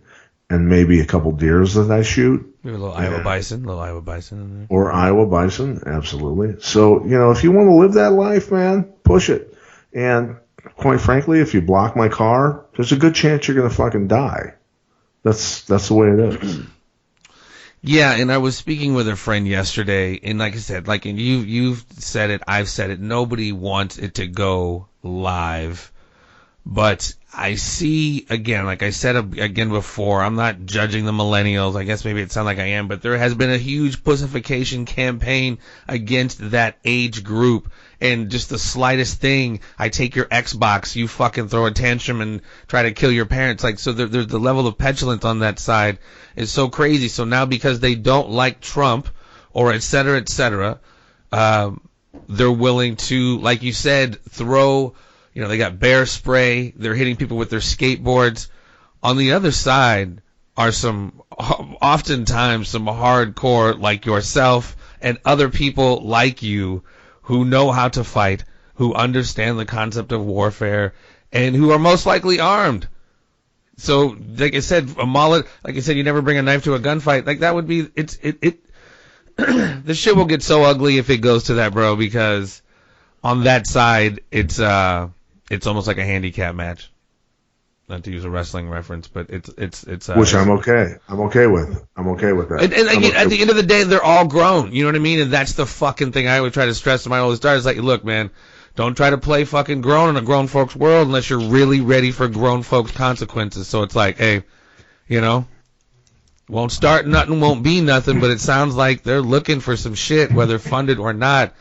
and maybe a couple deers that I shoot. Maybe a little Iowa bison in there. Or Iowa bison, absolutely. So, if you want to live that life, man, push it. And quite frankly, if you block my car, there's a good chance you're going to fucking die. That's the way it is. Yeah, and I was speaking with a friend yesterday, and like I said, and you've said it, I've said it, nobody wants it to go live. But I see, again, like I said again before, I'm not judging the millennials. I guess maybe it sounds like I am, but there has been a huge pussification campaign against that age group. And just the slightest thing, I take your Xbox, you fucking throw a tantrum and try to kill your parents. So there's the level of petulance on that side is so crazy. So now because they don't like Trump or et cetera, they're willing to, like you said, throw... they got bear spray. They're hitting people with their skateboards. On the other side are oftentimes some hardcore like yourself and other people like you who know how to fight, who understand the concept of warfare, and who are most likely armed. So, like I said, a mullet, like I said, you never bring a knife to a gunfight. Like that would be, the shit will get so ugly if it goes to that, bro, because on that side, it's almost like a handicap match. Not to use a wrestling reference, but it's which I'm okay. I'm okay with. I'm okay with that. And again, at the end of the day, they're all grown. You know what I mean? And that's the fucking thing I always try to stress to my oldest daughter. Is like, look, man, don't try to play fucking grown in a grown folks world unless you're really ready for grown folks consequences. So it's like, hey, won't start nothing, won't be nothing. But it sounds like they're looking for some shit, whether funded or not.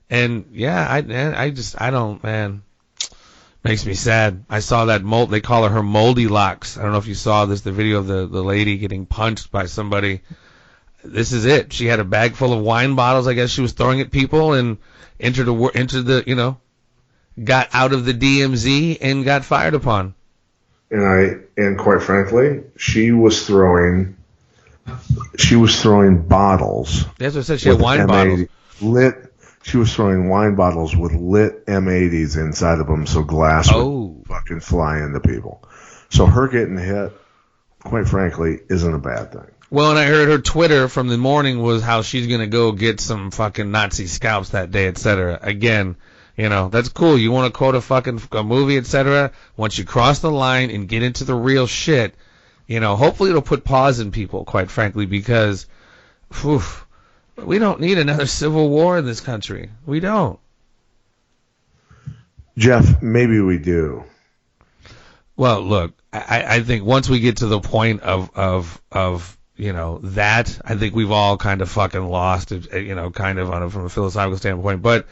And yeah, I don't, man. Makes me sad. I saw that they call her moldy locks. I don't know if you saw this, the video of the lady getting punched by somebody. This is it. She had a bag full of wine bottles, I guess she was throwing at people, and entered the got out of the DMZ and got fired upon. And quite frankly, she was throwing bottles. That's what I said. She had wine bottles. She was throwing wine bottles with lit M80s inside of them, so glass would fucking fly into people. So her getting hit, quite frankly, isn't a bad thing. Well, and I heard her Twitter from the morning was how she's going to go get some fucking Nazi scalps that day, etc. Again, that's cool. You want to quote a movie, etc. Once you cross the line and get into the real shit, hopefully it'll put pause in people, quite frankly, because, we don't need another civil war in this country. We don't. Jeff, maybe we do. Well, look, I think once we get to the point of that, I think we've all kind of fucking lost it, kind of from a philosophical standpoint. But,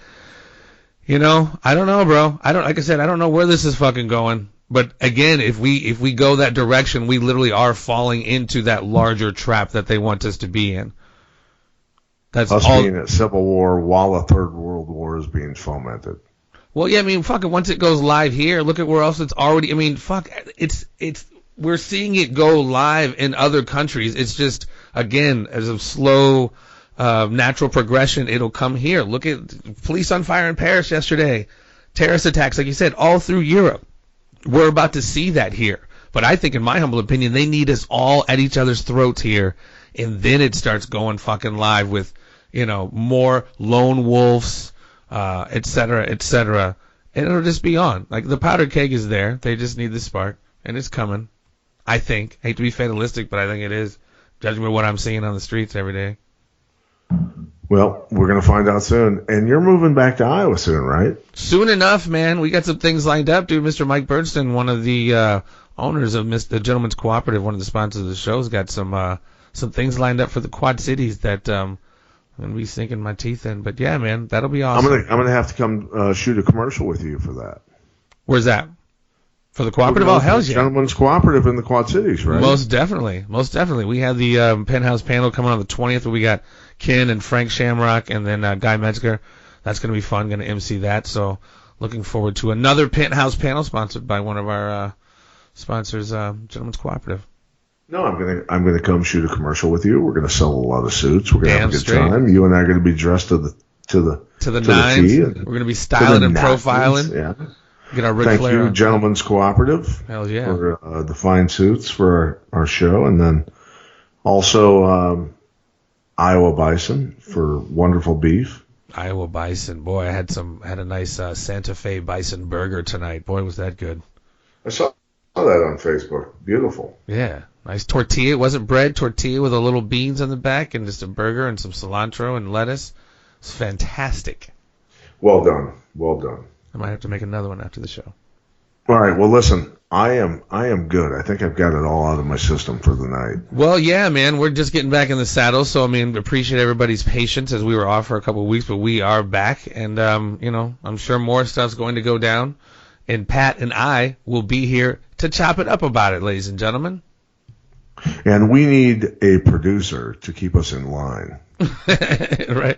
I don't know, bro. Like I said, I don't know where this is fucking going. But again, if we go that direction, we literally are falling into that larger trap that they want us to be in. That's us being at civil war while a third world war is being fomented. Well, yeah, I mean, fuck it. Once it goes live here, look at where else it's already. I mean, fuck, we're seeing it go live in other countries. It's just, again, as a slow, natural progression, it'll come here. Look at police on fire in Paris yesterday. Terrorist attacks, like you said, all through Europe. We're about to see that here. But I think, in my humble opinion, they need us all at each other's throats here. And then it starts going fucking live with, more lone wolves, et cetera, et cetera. And it'll just be on. Like, the powder keg is there. They just need the spark. And it's coming. I think. I hate to be fatalistic, but I think it is. Judging by what I'm seeing on the streets every day. Well, we're going to find out soon. And you're moving back to Iowa soon, right? Soon enough, man. We got some things lined up, dude. Mr. Mike Bernstein, one of the owners of the Gentleman's Cooperative, one of the sponsors of the show, has got some things lined up for the Quad Cities that I'm gonna be sinking my teeth in. But yeah, man, that'll be awesome. I'm gonna have to come shoot a commercial with you for that. Where's that? For the cooperative? Oh, hell yeah. Gentlemen's Cooperative in the Quad Cities, right? Most definitely. We have the Penthouse panel coming on the 20th, where we got Ken and Frank Shamrock and then Guy Metzger. That's going to be fun. Going to MC that. So looking forward to another Penthouse panel sponsored by one of our sponsors, Gentlemen's Cooperative. No, I'm gonna come shoot a commercial with you. We're gonna sell a lot of suits. We're gonna have a good straight. time. You and I are gonna be dressed to the nines. T. We're going to be styling and profiling. Yeah. Get our Thank you, Gentlemen's Cooperative. Hell yeah. For the fine suits for our show, and then also Iowa Bison for wonderful beef. Iowa Bison, boy, I had a nice Santa Fe Bison burger tonight. Boy, was that good. I saw that on Facebook. Beautiful. Yeah, nice tortilla. It wasn't bread, tortilla with a little beans on the back and just a burger and some cilantro and lettuce. It's fantastic. Well done. Well done. I might have to make another one after the show. All right. Well, listen, I am good. I think I've got it all out of my system for the night. Well, yeah, man, we're just getting back in the saddle. So, I mean, appreciate everybody's patience as we were off for a couple of weeks, but we are back. And, I'm sure more stuff's going to go down. And Pat and I will be here to chop it up about it, ladies and gentlemen. And we need a producer to keep us in line. Right.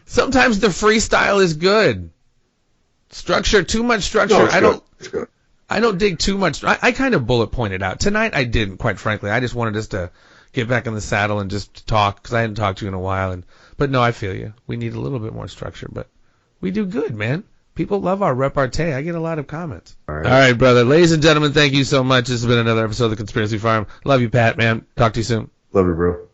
Sometimes the freestyle is good. Structure, too much structure. No, it's good. I don't dig too much. I kind of bullet pointed out. Tonight I didn't, quite frankly. I just wanted us to get back in the saddle and just talk, because I hadn't talked to you in a while. But no, I feel you. We need a little bit more structure, but we do good, man. People love our repartee. I get a lot of comments. All right, brother. Ladies and gentlemen, thank you so much. This has been another episode of The Conspiracy Farm. Love you, Pat, man. Talk to you soon. Love you, bro.